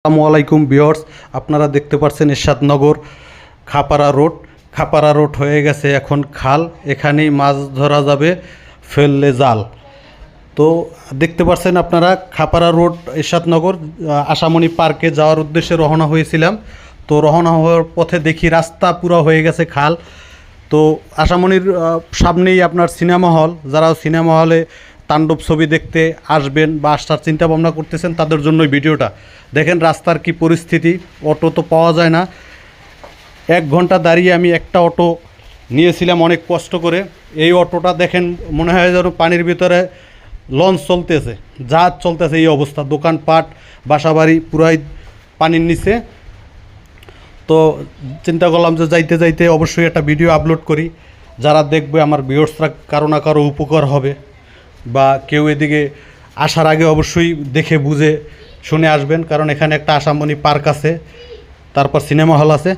আসসালামু আলাইকুম ভিউয়ার্স, আপনারা দেখতে পাচ্ছেন এরশাদনগর খাপাড়া রোড হয়ে গেছে এখন খাল। এখানেই মাছ ধরা যাবে ফেললে জাল। তো দেখতে পাচ্ছেন আপনারা খাপাড়া রোড এরশাদনগর আশামণি পার্কে যাওয়ার উদ্দেশ্যে রওনা হয়েছিলাম। তো রওনা হওয়ার পথে দেখি রাস্তা পুরো হয়ে গেছে খাল। তো আশামণির সামনেই আপনার সিনেমা হল, যারা সিনেমা হলে তাণ্ডব ছবি দেখতে আসবেন বা আসার চিন্তা ভাবনা করতেছেন তাদের জন্যই ভিডিওটা। দেখেন রাস্তার কি পরিস্থিতি, অটো তো পাওয়া যায় না। 1 ঘন্টা দাঁড়িয়ে আমি একটা অটো নিয়েছিলাম অনেক কষ্ট করে। এই অটোটা দেখেন মনে হয় যেন পানির ভিতরে লঞ্চ চলতেছে, জাহাজ চলতেছে, এই অবস্থা। দোকানপাট বাসাবাড়ি পুরাই পানির নিচে। তো চিন্তা করলাম যে যাইতে যাইতে অবশ্যই একটা ভিডিও আপলোড করি, যারা দেখবে আমার ভিউয়ার্সরা কারো না কারো উপকার হবে, বা কেউ এদিকে আসার আগে অবশ্যই দেখে বুঝে শুনে আসবেন, কারণ এখানে একটা আশামণি পার্ক আছে, তারপর সিনেমা হল আছে।